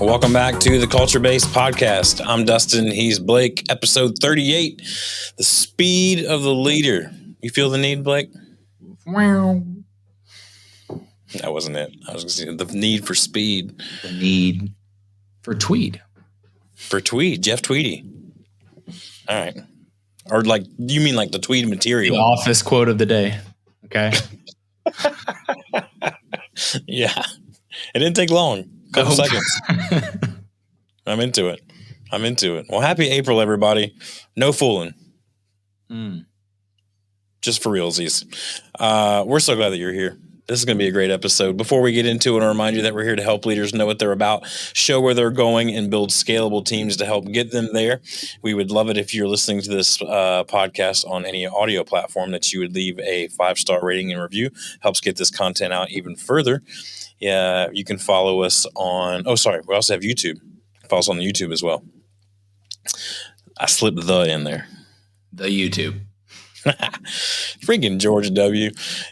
Welcome back to the Culture Based Podcast. I'm Dustin. He's Blake. Episode 38, The Speed of the Leader. You feel the need, Blake? Wow. That wasn't it. I was going to say the need for speed. The need for Tweed. For Tweed. Jeff Tweedy. All right. Or like, you mean like the Tweed material? The office quote of the day. Okay. Yeah. It didn't take long. Couple seconds. I'm into it. Well, happy April, everybody. No fooling. Just for realsies. We're so glad that you're here. This is going to be a great episode. Before we get into it, I'll remind you that we're here to help leaders know what they're about, show where they're going, and build scalable teams to help get them there. We would love it if you're listening to this podcast on any audio platform that you would leave a 5-star rating and review. Helps get this content out even further. Yeah, you can follow us on... we also have YouTube. Follow us on YouTube as well. I slipped the in there. The YouTube. Freaking George W.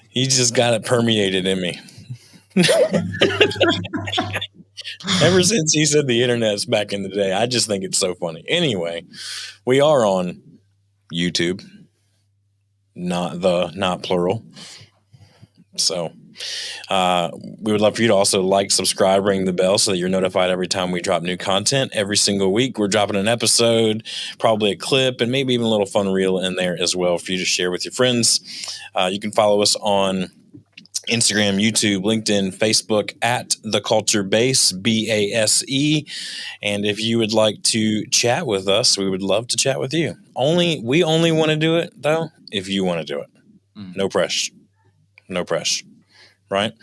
He just got it permeated in me. Ever since he said the internet's back in the day, I just think it's so funny. Anyway, we are on YouTube, not plural. So we would love for you to also like, subscribe, ring the bell so that you're notified every time we drop new content. Every single week, we're dropping an episode, probably a clip, and maybe even a little fun reel in there as well for you to share with your friends. You can follow us on Instagram, YouTube, LinkedIn, Facebook at The Culture Base, BASE. And if you would like to chat with us, we would love to chat with you. We only want to do it, though, if you want to do it. No pressure. Right?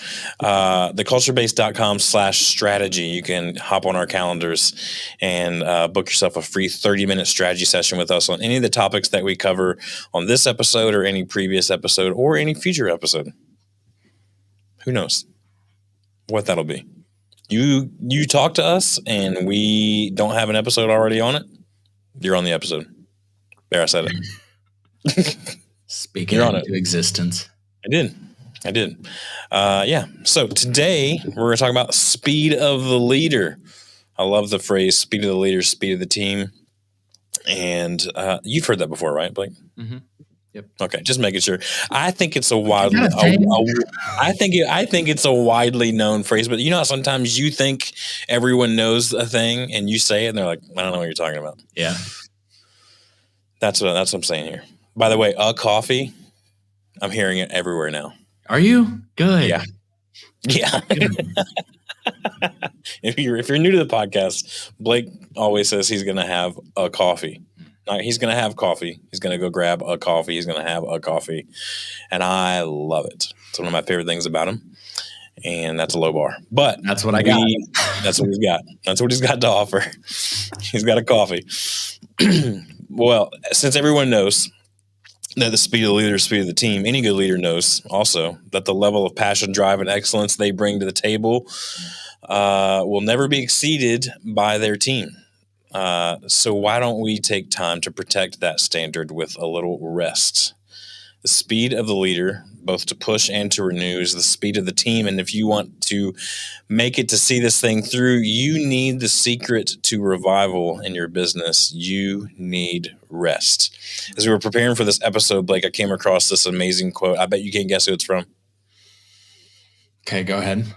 theculturebase.com/strategy. You can hop on our calendars and book yourself a free 30-minute strategy session with us on any of the topics that we cover on this episode or any previous episode or any future episode. Who knows what that'll be? You talk to us and we don't have an episode already on it. You're on the episode. There, I said it. Speaking into existence. I did. So today we're going to talk about speed of the leader. I love the phrase speed of the leader, speed of the team. And you've heard that before, right, Blake? Mm-hmm. Yep. Okay, just making sure. I think it's a widely known phrase, but you know how sometimes you think everyone knows a thing and you say it and they're like, I don't know what you're talking about. Yeah. That's what I'm saying here. By the way, coffee, I'm hearing it everywhere now. Are you? Good. Yeah. If you're new to the podcast, Blake always says he's going to have a coffee. He's going to have coffee. He's going to go grab a coffee. He's going to have a coffee. And I love it. It's one of my favorite things about him. And that's a low bar. But that's what I got. That's what he's got. That's what he's got to offer. He's got a coffee. Well, since everyone knows that the speed of the leader, speed of the team, any good leader knows also that the level of passion, drive, and excellence they bring to the table will never be exceeded by their team. So why don't we take time to protect that standard with a little rest? The speed of the leader, both to push and to renew, is the speed of the team. And if you want to make it to see this thing through, you need the secret to revival in your business. You need rest. As we were preparing for this episode, Blake, I came across this amazing quote. I bet you can't guess who it's from. Okay, go ahead.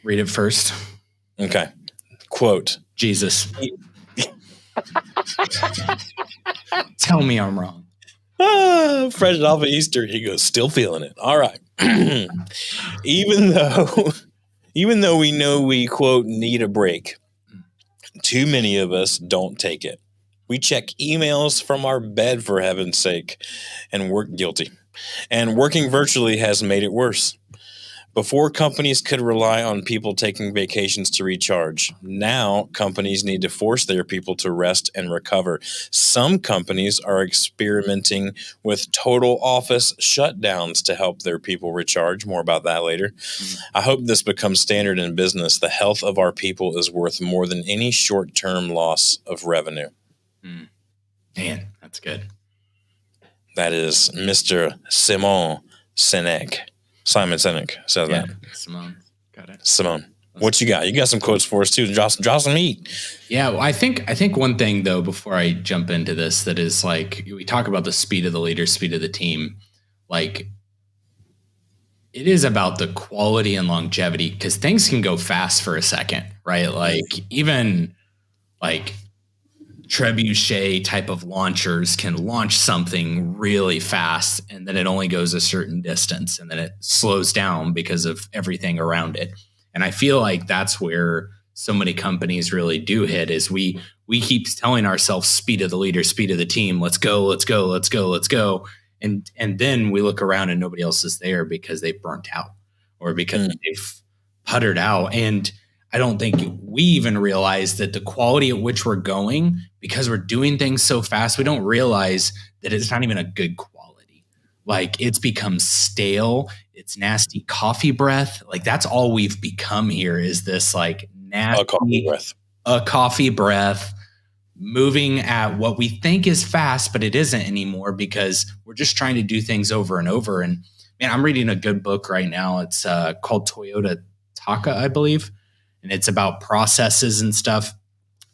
Read it first. Okay. Quote. Jesus. Tell me I'm wrong. Fresh off of Easter, he goes, still feeling it. All right. Even though we know we, quote, need a break, too many of us don't take it. We check emails from our bed, for heaven's sake, and work guilty. And working virtually has made it worse. Before, companies could rely on people taking vacations to recharge. Now, companies need to force their people to rest and recover. Some companies are experimenting with total office shutdowns to help their people recharge. More about that later. I hope this becomes standard in business. The health of our people is worth more than any short-term loss of revenue. Man, that's good. That is Mr. Simon Sinek says that. Simone. Got it. Simone. What you got? You got some quotes for us too. Draw some meat. Yeah, well, I think one thing though, before I jump into this, that is like we talk about the speed of the leader, speed of the team. Like it is about the quality and longevity because things can go fast for a second, right? Like even like trebuchet type of launchers can launch something really fast and then it only goes a certain distance and then it slows down because of everything around it. And I feel like that's where so many companies really do hit is we keep telling ourselves speed of the leader, speed of the team. Let's go, let's go, let's go, let's go. And then we look around and nobody else is there because they burnt out or because they've puttered out. And I don't think we even realize that the quality at which we're going, because we're doing things so fast, we don't realize that it's not even a good quality. Like it's become stale. It's nasty coffee breath. Like that's all we've become here is this like nasty coffee breath moving at what we think is fast, but it isn't anymore because we're just trying to do things over and over. And man, I'm reading a good book right now. It's called Toyota Taka, I believe. And it's about processes and stuff.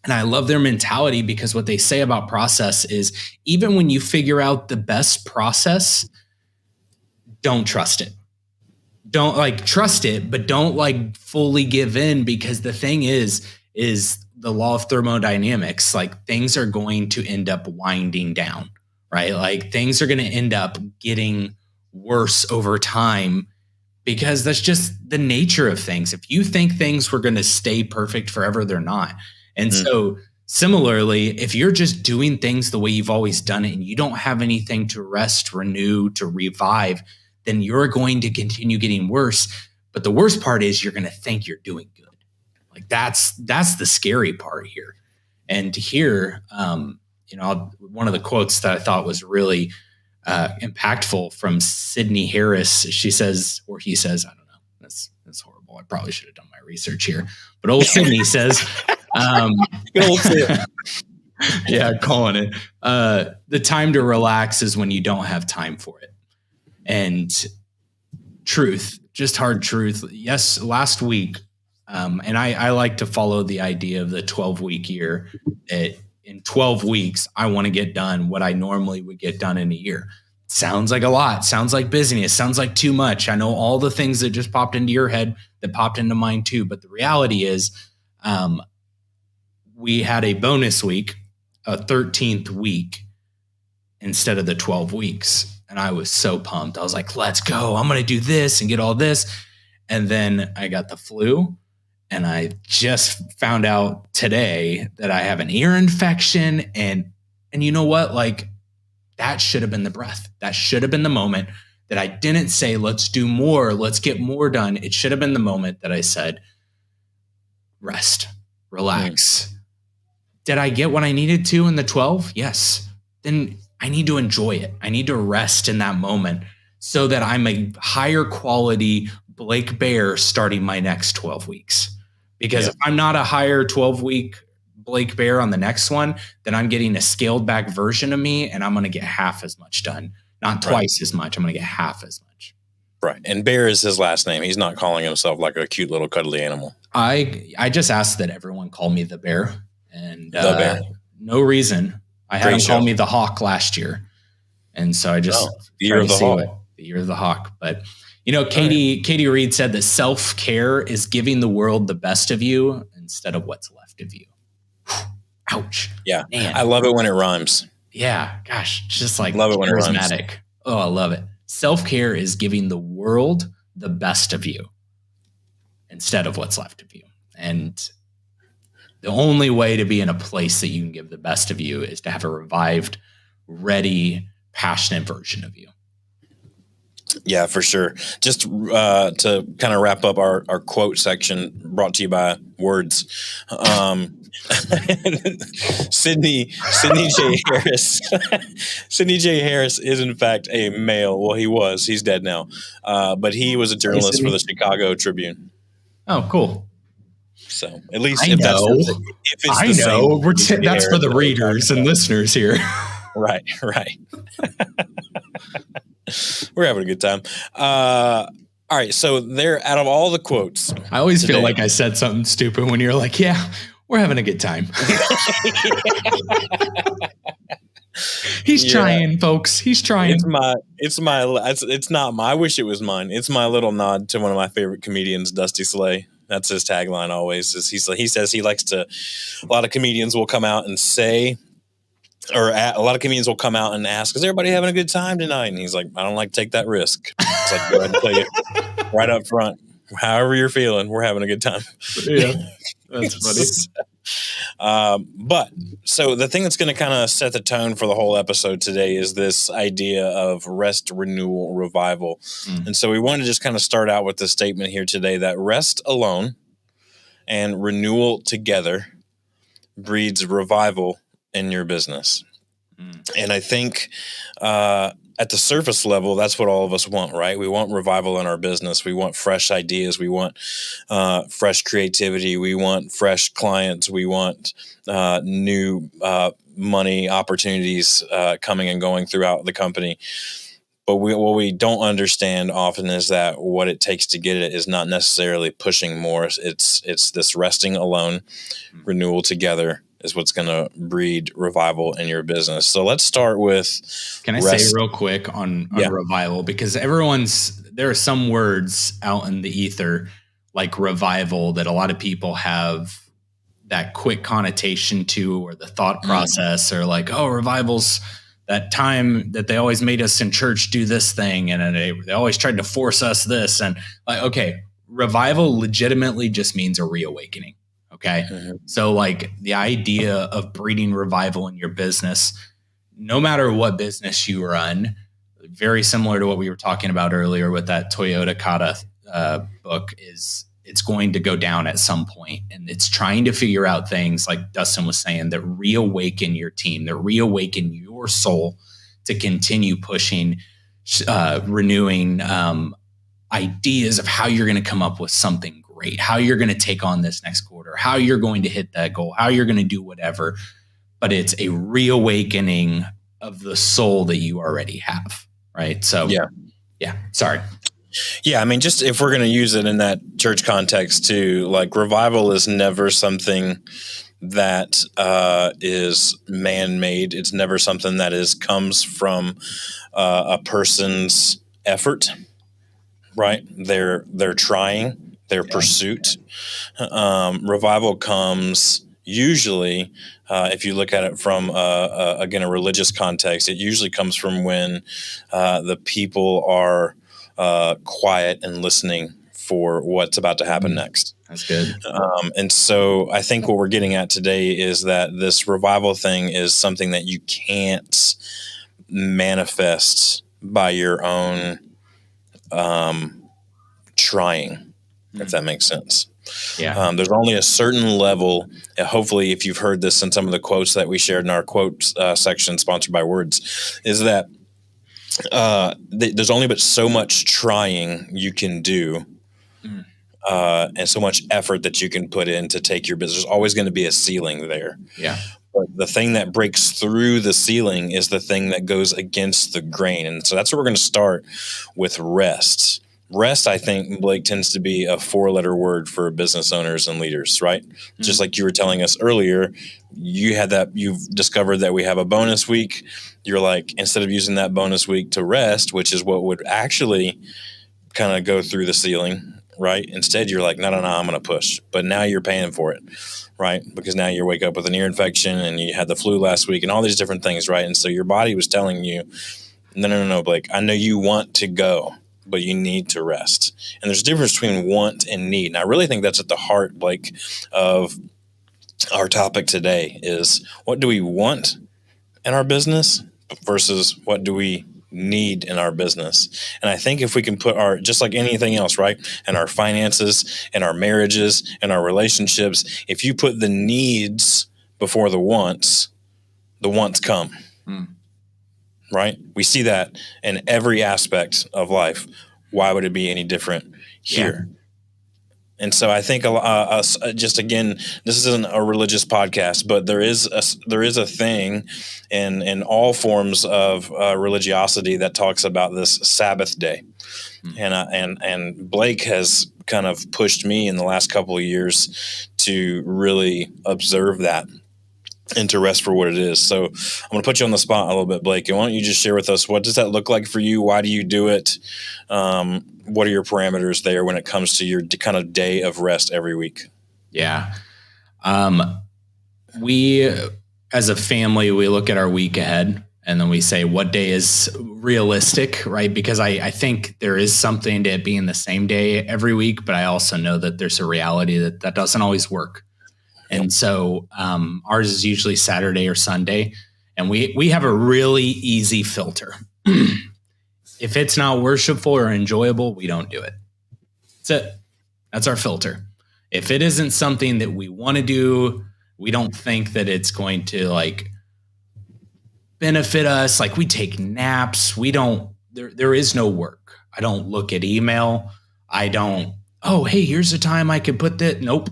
And I love their mentality because what they say about process is even when you figure out the best process, don't trust it. Don't like trust it, but don't like fully give in because the thing is the law of thermodynamics. Like things are going to end up winding down, right? Like things are going to end up getting worse over time because that's just the nature of things. If you think things were going to stay perfect forever, they're not. And so similarly, if you're just doing things the way you've always done it and you don't have anything to rest, renew, to revive, then you're going to continue getting worse. But the worst part is you're going to think you're doing good. Like that's the scary part here. And here, one of the quotes that I thought was really impactful from Sydney Harris. She says, or he says, I don't know. That's horrible. I probably should have done my research here. But old Sydney says, yeah, calling it. The time to relax is when you don't have time for it. And truth, just hard truth. Yes, last week, and I like to follow the idea of the 12-week year. In 12 weeks, I want to get done what I normally would get done in a year. Sounds like a lot. Sounds like busyness. Sounds like too much. I know all the things that just popped into your head that popped into mine too. But the reality is we had a bonus week, a 13th week instead of the 12 weeks. And I was so pumped. I was like, let's go. I'm going to do this and get all this. And then I got the flu. And I just found out today that I have an ear infection. And you know what? Like that should have been the breath. That should have been the moment that I didn't say, let's do more. Let's get more done. It should have been the moment that I said, rest, relax. Did I get what I needed to in the 12? Yes. Then I need to enjoy it. I need to rest in that moment so that I'm a higher quality Blake Bear starting my next 12 weeks. Because if I'm not a higher 12-week Blake Bear on the next one, then I'm getting a scaled back version of me and I'm going to get half as much done. Not twice as much. I'm going to get half as much. Right. And Bear is his last name. He's not calling himself like a cute little cuddly animal. I just asked that everyone call me the Bear. And the Bear. No reason. I had him call me the Hawk last year. And so I just the year of the Hawk. The year of the Hawk. But Katie Reed said that self-care is giving the world the best of you instead of what's left of you. Ouch. Yeah. Man. I love it when it rhymes. Yeah. Gosh. Just like love it when it rhymes. Oh, I love it. Self-care is giving the world the best of you instead of what's left of you. And the only way to be in a place that you can give the best of you is to have a revived, ready, passionate version of you. Yeah, for sure. Just to kind of wrap up our quote section brought to you by Words. Sydney J. Harris. Sydney J. Harris is in fact a male. Well, he was. He's dead now. But he was a journalist for the Chicago Tribune. Oh, cool. So at least I know. That's for the readers and listeners here. Right. We're having a good time. All All right. So there, out of all the quotes, I always today, feel like I said something stupid when you're like, yeah, we're having a good time. He's trying, folks. He's trying. It's not my, I wish it was mine. It's my little nod to one of my favorite comedians, Dusty Slay. That's his tagline always. Is he says he likes to, a lot of comedians will come out and say, or a lot of comedians will come out and ask, is everybody having a good time tonight? And he's like, I don't like to take that risk. It's like, go ahead and tell you right up front, however you're feeling, we're having a good time. Yeah, that's funny. But so the thing that's going to kind of set the tone for the whole episode today is this idea of rest, renewal, revival. And so we want to just kind of start out with the statement here today that rest alone and renewal together breeds revival in your business. And I think at the surface level, that's what all of us want, right? We want revival in our business. We want fresh ideas. We want fresh creativity. We want fresh clients. We want new money opportunities coming and going throughout the company. But what we don't understand often is that what it takes to get it is not necessarily pushing more. It's this resting alone, renewal together is what's going to breed revival in your business. So let's start with. Can I say real quick on revival? Because there are some words out in the ether like revival that a lot of people have that quick connotation to, or the thought process, or like, oh, revival's that time that they always made us in church do this thing, and they always tried to force us this. And like, okay, revival legitimately just means a reawakening. Okay. So like the idea of breeding revival in your business, no matter what business you run, very similar to what we were talking about earlier with that Toyota Kata book, is it's going to go down at some point. And it's trying to figure out things like Dustin was saying that reawaken your team, that reawaken your soul to continue pushing, renewing ideas of how you're going to come up with something great, how you're going to take on this next quarter, how you're going to hit that goal, how you're going to do whatever. But it's a reawakening of the soul that you already have. Right. So, yeah. Sorry. Yeah. I mean, just if we're going to use it in that church context too, like revival is never something that is man-made. It's never something that comes from a person's effort. Right. They're trying, their pursuit. Revival comes usually, if you look at it from, again, a religious context, it usually comes from when the people are quiet and listening for what's about to happen next. That's good. And so I think what we're getting at today is that this revival thing is something that you can't manifest by your own trying, if that makes sense. Yeah. There's only a certain level. Hopefully, if you've heard this in some of the quotes that we shared in our quotes section, sponsored by Words, is that there's only but so much trying you can do, and so much effort that you can put in to take your business. There's always going to be a ceiling there. Yeah. But the thing that breaks through the ceiling is the thing that goes against the grain. And so that's where we're going to start with rest. Rest, I think, Blake, tends to be a 4-letter word for business owners and leaders, right? Just like you were telling us earlier, you've discovered that we have a bonus week. You're like, instead of using that bonus week to rest, which is what would actually kind of go through the ceiling, right? Instead, you're like, no, I'm going to push. But now you're paying for it, right? Because now you wake up with an ear infection and you had the flu last week and all these different things, right? And so your body was telling you, no, Blake, I know you want to go, but you need to rest. And there's a difference between want and need. And I really think that's at the heart, Blake, of our topic today is what do we want in our business versus what do we need in our business. And I think if we can put just like anything else, right, in our finances, in our marriages, in our relationships, if you put the needs before the wants come. Right? We see that in every aspect of life. Why would it be any different here? And so I think just again, this isn't a religious podcast, but there is a thing in all forms of religiosity that talks about this Sabbath day, and Blake has kind of pushed me in the last couple of years to really observe that and to rest for what it is. So I'm going to put you on the spot a little bit, Blake. And why don't you just share with us, what does that look like for you? Why do you do it? What are your parameters there when it comes to your kind of day of rest every week? Yeah. We, as a family, we look at our week ahead and then we say, what day is realistic, right? Because I think there is something to it being the same day every week, but I also know that there's a reality that doesn't always work. And so ours is usually Saturday or Sunday. And we have a really easy filter. If it's not worshipful or enjoyable, we don't do it. That's it. That's our filter. If it isn't something that we want to do, we don't think that it's going to like benefit us. Like we take naps. There is no work. I don't look at email. I don't, oh, hey, here's a time I could put that. Nope.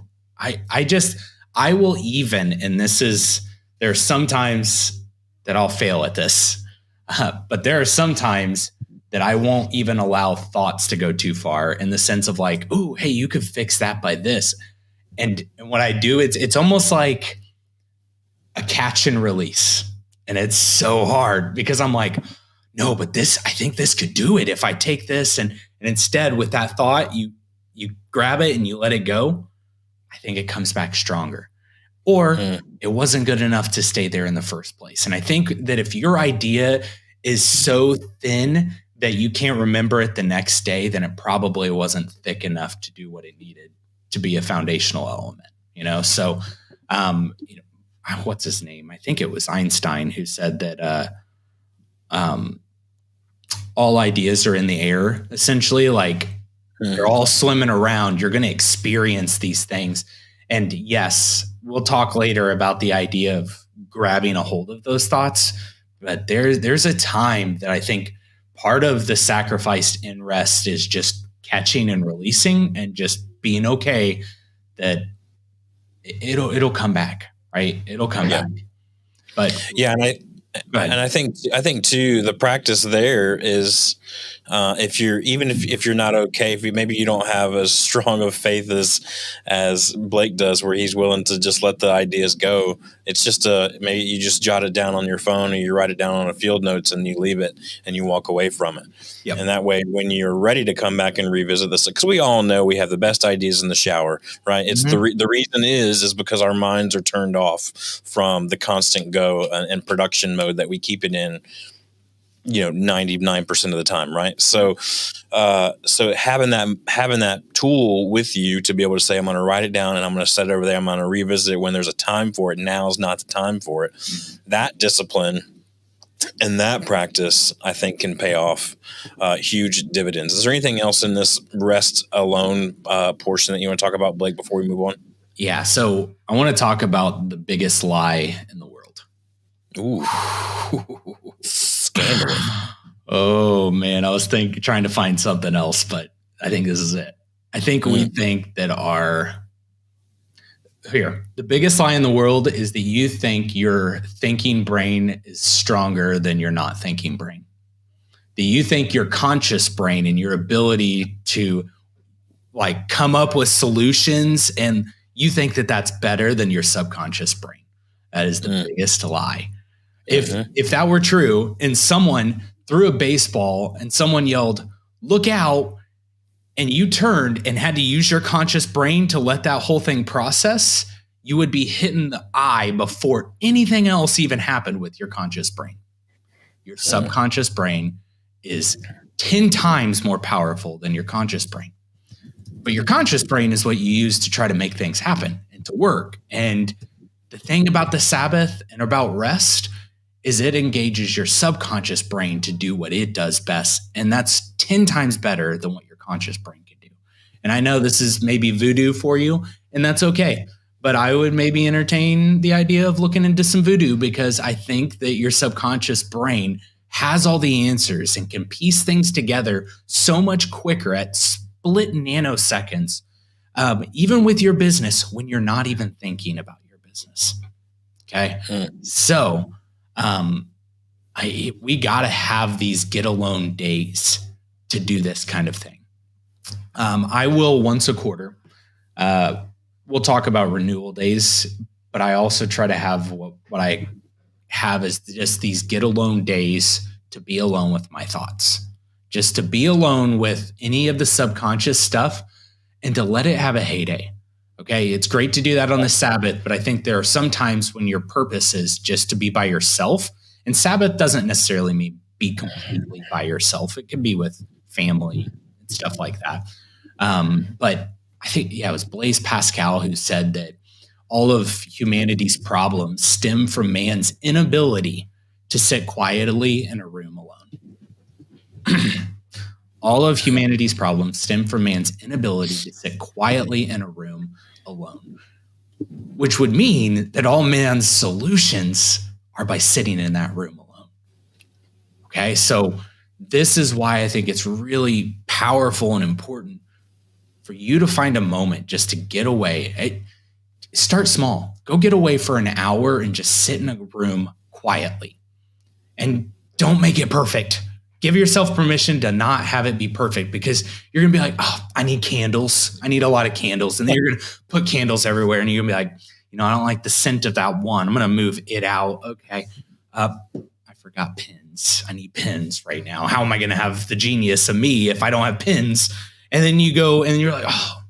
I will even, and there are some times that I'll fail at this, but there are some times that I won't even allow thoughts to go too far in the sense of like, oh, hey, you could fix that by this. And what I do, it's almost like a catch and release. And it's so hard because I'm like, no, but I think this could do it if I take this. And instead with that thought, you grab it and you let it go. I think it comes back stronger. Or it wasn't good enough to stay there in the first place. And I think that if your idea is so thin that you can't remember it the next day, then it probably wasn't thick enough to do what it needed to be a foundational element, So, what's his name? I think it was Einstein who said that all ideas are in the air, essentially. Like they're all swimming around. You're going to experience these things. And yes, we'll talk later about the idea of grabbing a hold of those thoughts. But there's a time that I think part of the sacrifice in rest is just catching and releasing and just being okay that it'll come back, right? It'll come back. But yeah, and I think too, the practice there is if you're not okay, maybe you don't have as strong of faith as Blake does, where he's willing to just let the ideas go. It's just maybe you just jot it down on your phone or you write it down on a field notes and you leave it and you walk away from it. Yep. And that way, when you're ready to come back and revisit this, because we all know we have the best ideas in the shower, right? It's the reason is because our minds are turned off from the constant go and production mode that we keep it in, 99% of the time, right? So having that tool with you to be able to say, I'm going to write it down and I'm going to set it over there. I'm going to revisit it when there's a time for it. Now is not the time for it. That discipline and that practice, I think, can pay off huge dividends. Is there anything else in this rest alone portion that you want to talk about, Blake, before we move on? Yeah. So I want to talk about the biggest lie in the world. Ooh. Scandalous. Oh man, I was trying to find something else, but I think this is it. I think we think that the biggest lie in the world is that you think your thinking brain is stronger than your not thinking brain. That you think your conscious brain and your ability to like come up with solutions, and you think that that's better than your subconscious brain. That is the biggest lie. If that were true and someone threw a baseball and someone yelled, "Look out," and you turned and had to use your conscious brain to let that whole thing process, you would be hitting the eye before anything else even happened with your conscious brain. Your subconscious brain is 10 times more powerful than your conscious brain. But your conscious brain is what you use to try to make things happen and to work. And the thing about the Sabbath and about rest is it engages your subconscious brain to do what it does best. And that's 10 times better than what your conscious brain can do. And I know this is maybe voodoo for you, and that's okay. But I would maybe entertain the idea of looking into some voodoo, because I think that your subconscious brain has all the answers and can piece things together so much quicker at split nanoseconds even with your business when you're not even thinking about your business. Okay. So we got to have these get alone days to do this kind of thing. I will once a quarter. We'll talk about renewal days, but I also try to have what I have is just these get alone days to be alone with my thoughts, just to be alone with any of the subconscious stuff and to let it have a heyday. Okay. It's great to do that on the Sabbath, but I think there are some times when your purpose is just to be by yourself. And Sabbath doesn't necessarily mean be completely by yourself. It can be with family and stuff like that. But I think, it was Blaise Pascal who said that all of humanity's problems stem from man's inability to sit quietly in a room alone. All of humanity's problems stem from man's inability to sit quietly in a room alone, which would mean that all man's solutions are by sitting in that room alone. Okay, so this is why I think it's really powerful and important for you to find a moment just to get away. Start small. Go get away for an hour and just sit in a room quietly. And don't make it perfect. Give yourself permission to not have it be perfect, because you're going to be like, oh, I need candles. I need a lot of candles. And then you're going to put candles everywhere and you're going to be like, I don't like the scent of that one. I'm going to move it out. Okay. I forgot pins. I need pins right now. How am I going to have the genius of me if I don't have pins? And then you go and you're like, oh,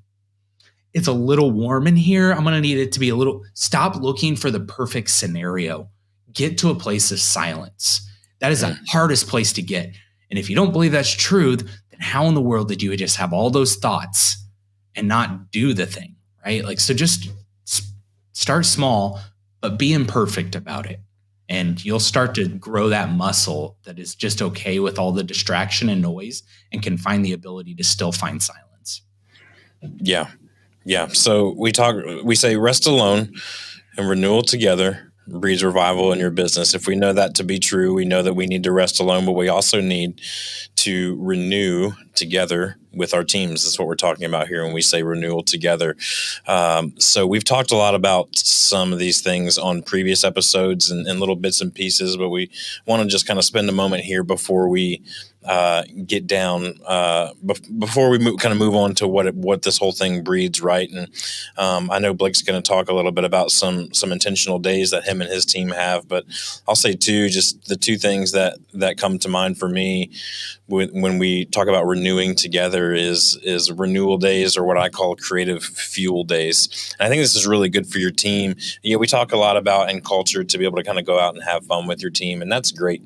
it's a little warm in here. I'm going to need it to be stop looking for the perfect scenario. Get to a place of silence. That is the hardest place to get. And if you don't believe that's true, then how in the world did you just have all those thoughts and not do the thing, right? So just start small, but be imperfect about it. And you'll start to grow that muscle that is just okay with all the distraction and noise and can find the ability to still find silence. Yeah. Yeah. So we say rest alone and renewal together breeds revival in your business. If we know that to be true, we know that we need to rest alone, but we also need to renew together with our teams. That's what we're talking about here when we say renewal together. So we've talked a lot about some of these things on previous episodes and little bits and pieces, but we want to just kind of spend a moment here before we get down, before we move on to what this whole thing breeds, right? And I know Blake's going to talk a little bit about some intentional days that him and his team have, but I'll say too, just the two things that come to mind for me when we talk about renewing together is renewal days, or what I call creative fuel days. And I think this is really good for your team. Yeah, we talk a lot about in culture to be able to kind of go out and have fun with your team, and that's great.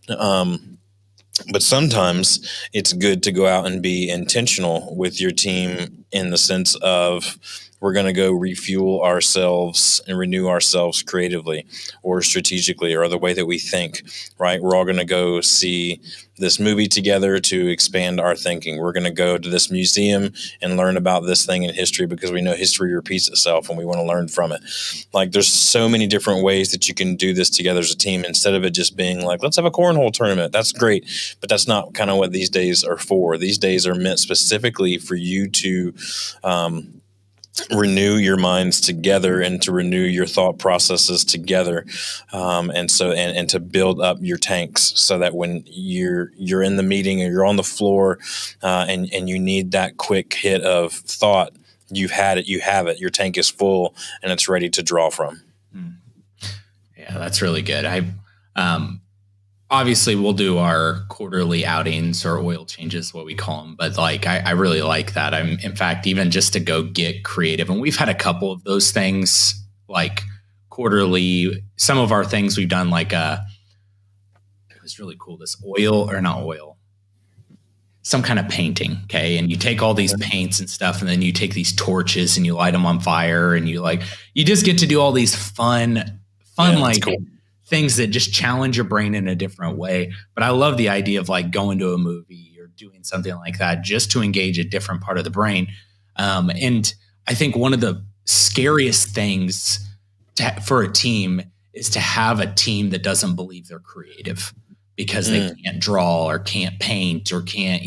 But sometimes it's good to go out and be intentional with your team in the sense of we're going to go refuel ourselves and renew ourselves creatively or strategically or the way that we think, right? We're all going to go see this movie together to expand our thinking. We're going to go to this museum and learn about this thing in history because we know history repeats itself and we want to learn from it. There's so many different ways that you can do this together as a team instead of it just being like, let's have a cornhole tournament. That's great. But that's not kind of what these days are for. These days are meant specifically for you to, renew your minds together and to renew your thought processes together, and to build up your tanks so that when you're in the meeting or you're on the floor and you need that quick hit of thought, you have it, your tank is full and it's ready to draw from. Yeah, that's really good. Obviously we'll do our quarterly outings or oil changes, what we call them. But I really like that. In fact, even just to go get creative, and we've had a couple of those things quarterly. Some of our things we've done it was really cool. This some kind of painting. Okay. And you take all these paints and stuff, and then you take these torches and you light them on fire, and you just get to do all these fun, cool things that just challenge your brain in a different way. But I love the idea of going to a movie or doing something like that just to engage a different part of the brain. And I think one of the scariest things for a team is to have a team that doesn't believe they're creative because they can't draw or can't paint or can't,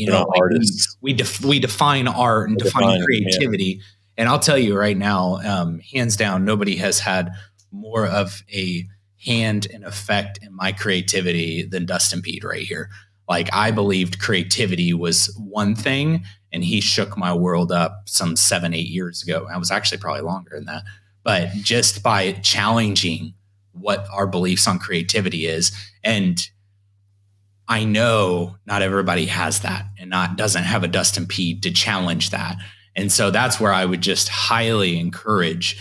we define art and define creativity. And I'll tell you right now, hands down, nobody has had more of a hand and effect in my creativity than Dustin Pede right here. Like, I believed creativity was one thing, and he shook my world up some 7-8 years ago. I was actually probably longer than that. But just by challenging what our beliefs on creativity is. And I know not everybody has that and doesn't have a Dustin Pede to challenge that. And so that's where I would just highly encourage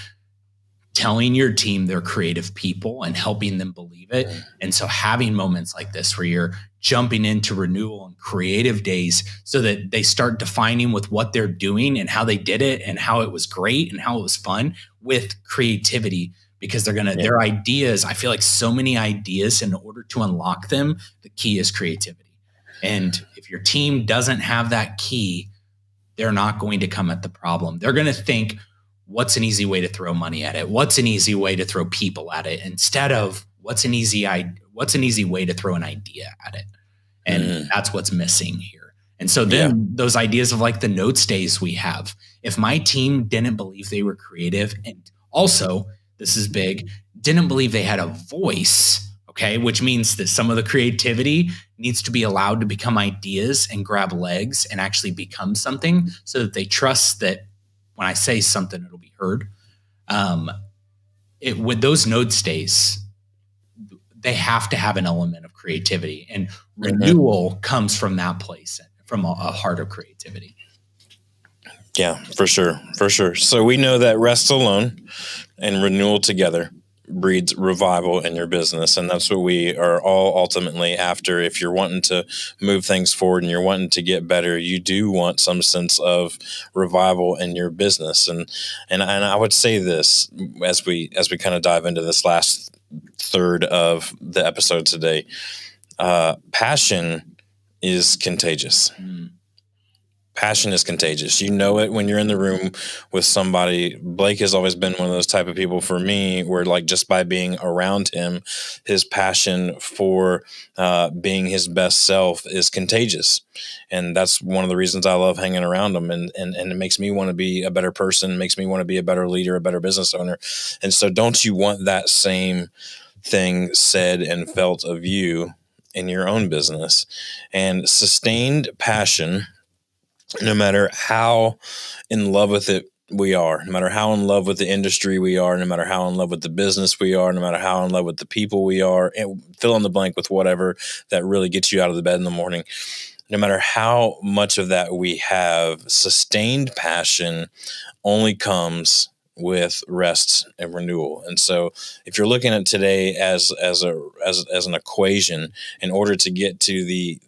telling your team they're creative people and helping them believe it. And so having moments like this where you're jumping into renewal and creative days so that they start defining with what they're doing and how they did it and how it was great and how it was fun with creativity, because they're going to, their ideas, I feel like so many ideas, in order to unlock them, the key is creativity. And if your team doesn't have that key, they're not going to come at the problem. They're going to think, what's an easy way to throw money at it? What's an easy way to throw people at it? Instead of what's an easy way to throw an idea at it? And that's what's missing here. And so then those ideas of like the notes days we have, if my team didn't believe they were creative, and also, this is big, didn't believe they had a voice, okay, which means that some of the creativity needs to be allowed to become ideas and grab legs and actually become something, so that they trust that when I say something, it'll be heard. With those node stays, they have to have an element of creativity, and renewal comes from that place, from a heart of creativity. Yeah, for sure. For sure. So we know that rest alone and renewal together breeds revival in your business. And that's what we are all ultimately after. If you're wanting to move things forward and you're wanting to get better, you do want some sense of revival in your business. And I would say this as we kind of dive into this last third of the episode today, passion is contagious. Passion is contagious. You know it when you're in the room with somebody. Blake has always been one of those type of people for me where, like, just by being around him, his passion for being his best self is contagious. And that's one of the reasons I love hanging around him. And it makes me want to be a better person, makes me want to be a better leader, a better business owner. And so don't you want that same thing said and felt of you in your own business? And sustained passion, no matter how in love with it we are, no matter how in love with the industry we are, no matter how in love with the business we are, no matter how in love with the people we are, and fill in the blank with whatever that really gets you out of the bed in the morning, no matter how much of that we have, sustained passion only comes with rest and renewal. And so if you're looking at today as an equation, in order to get to the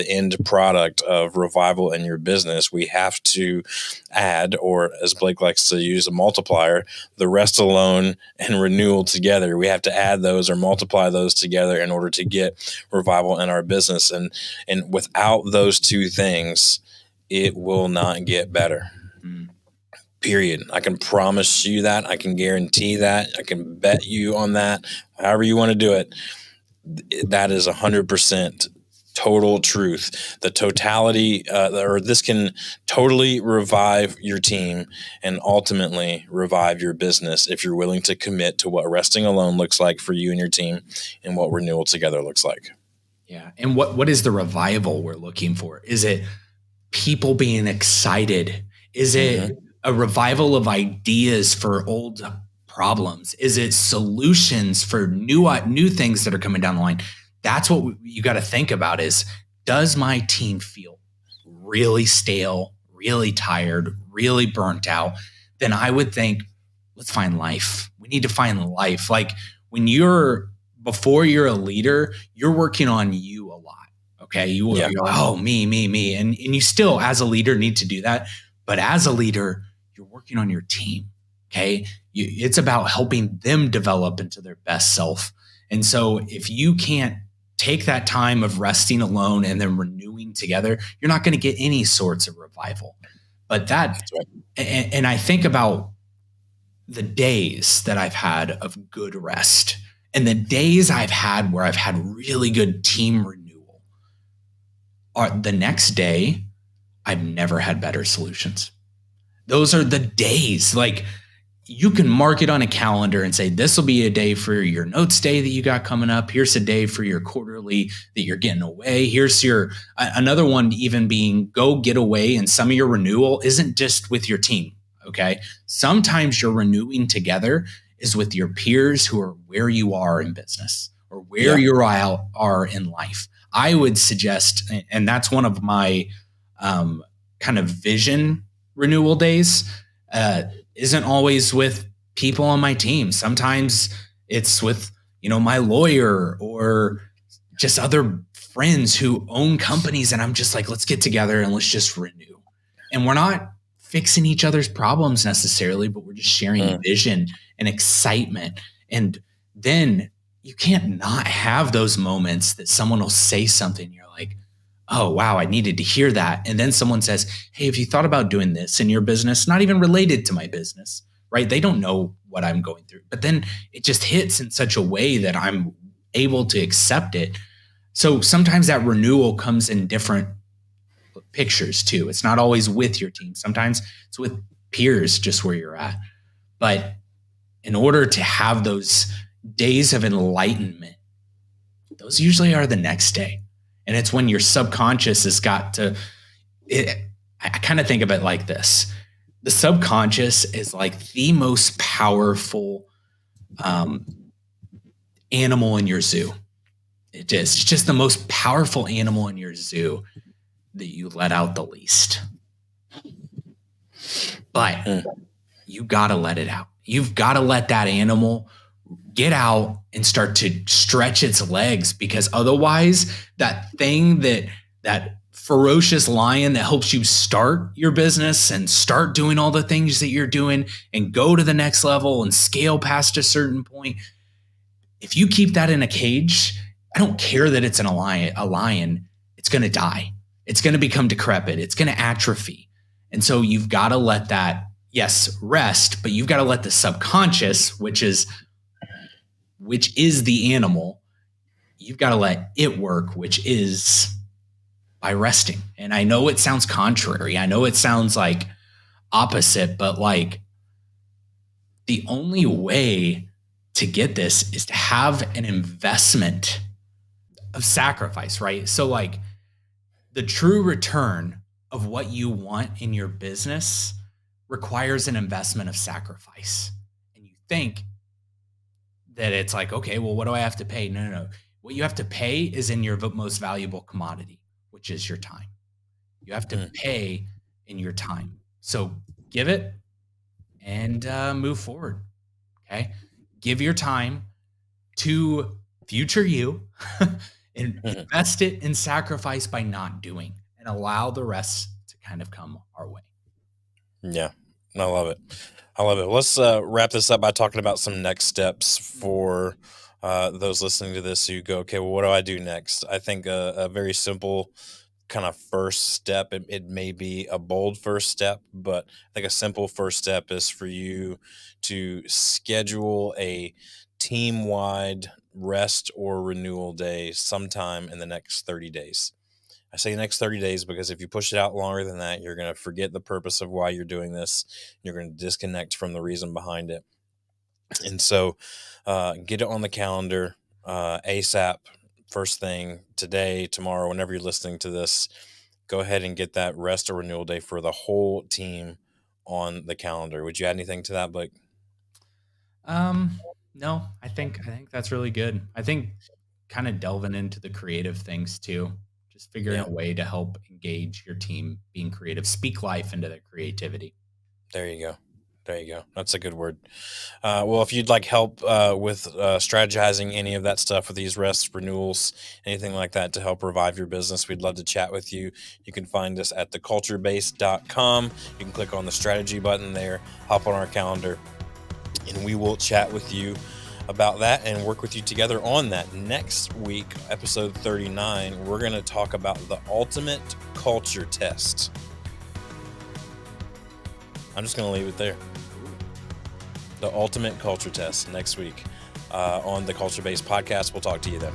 end product of revival in your business, we have to add, or as Blake likes to use, a multiplier, the rest alone and renewal together. We have to add those or multiply those together in order to get revival in our business. And without those two things, it will not get better. Period. I can promise you that. I can guarantee that. I can bet you on that. However you want to do it, that is 100% total truth. The totality, or this can totally revive your team and ultimately revive your business if you're willing to commit to what resting alone looks like for you and your team, and what renewal together looks like. Yeah. And what is the revival we're looking for? Is it people being excited? Is it a revival of ideas for old problems? Is it solutions for new things that are coming down the line? That's what you got to think about is, does my team feel really stale, really tired, really burnt out? Then I would think, let's find life. We need to find life. Like, before you're a leader, you're working on you a lot. Okay. You're like, oh, me. And you still, as a leader, need to do that. But as a leader, you're working on your team. Okay. It's about helping them develop into their best self. And so if you can't take that time of resting alone and then renewing together, you're not going to get any sorts of revival. But that's right. And I think about the days that I've had of good rest and the days I've had where I've had really good team renewal. The next day, I've never had better solutions. Those are the days. Like, you can mark it on a calendar and say, this will be a day for your notes day that you got coming up. Here's a day for your quarterly that you're getting away. Here's your another one, even being go get away. And some of your renewal isn't just with your team. Okay. Sometimes your renewing together is with your peers who are where you are in business or where you are in life. I would suggest, and that's one of my kind of vision renewal days, isn't always with people on my team. Sometimes it's with, my lawyer or just other friends who own companies. And I'm just like, let's get together and let's just renew. And we're not fixing each other's problems necessarily, but we're just sharing vision and excitement. And then you can't not have those moments that someone will say something. You're like, oh, wow, I needed to hear that. And then someone says, hey, have you thought about doing this in your business? Not even related to my business, right? They don't know what I'm going through, but then it just hits in such a way that I'm able to accept it. So sometimes that renewal comes in different pictures too. It's not always with your team. Sometimes it's with peers, just where you're at. But in order to have those days of enlightenment, those usually are the next day. And it's when your subconscious has got to, I kind of think of it like this. The subconscious is like the most powerful animal in your zoo. It is. It's just the most powerful animal in your zoo that you let out the least. But you got to let it out. You've got to let that animal get out and start to stretch its legs, because otherwise that thing, that ferocious lion that helps you start your business and start doing all the things that you're doing and go to the next level and scale past a certain point, if you keep that in a cage, I don't care that it's a lion, it's going to die. It's going to become decrepit. It's going to atrophy. And so you've got to let that, yes, rest, but you've got to let the subconscious, which is the animal, you've got to let it work, which is by resting. And I know it sounds contrary. I know it sounds like opposite, but like the only way to get this is to have an investment of sacrifice, right? So like the true return of what you want in your business requires an investment of sacrifice. And you think that it's like, okay, well, what do I have to pay? No. What you have to pay is in your most valuable commodity, which is your time. You have to pay in your time. So give it and move forward. Okay. Give your time to future you and invest it in sacrifice by not doing, and allow the rest to kind of come our way. Yeah, I love it. Let's wrap this up by talking about some next steps for those listening to this who go, okay, well, what do I do next? I think a very simple kind of first step, it may be a bold first step, but I think a simple first step is for you to schedule a team-wide rest or renewal day sometime in the next 30 days. I say next 30 days because if you push it out longer than that, you're going to forget the purpose of why you're doing this. You're going to disconnect from the reason behind it. And so get it on the calendar ASAP, first thing today, tomorrow, whenever you're listening to this. Go ahead and get that rest or renewal day for the whole team on the calendar. Would you add anything to that, Blake? No, I think that's really good. I think kind of delving into the creative things too, just figuring a way to help engage your team being creative, speak life into their creativity. There you go. That's a good word. Well, if you'd like help with strategizing any of that stuff with these rests, renewals, anything like that to help revive your business, we'd love to chat with you. You can find us at theculturebase.com. You can click on the strategy button there, hop on our calendar, and we will chat with you about that and work with you together on that. Next week, episode 39, we're going to talk about the ultimate culture test. I'm just going to leave it there. The ultimate culture test next week on the Culture Base podcast. We'll talk to you then.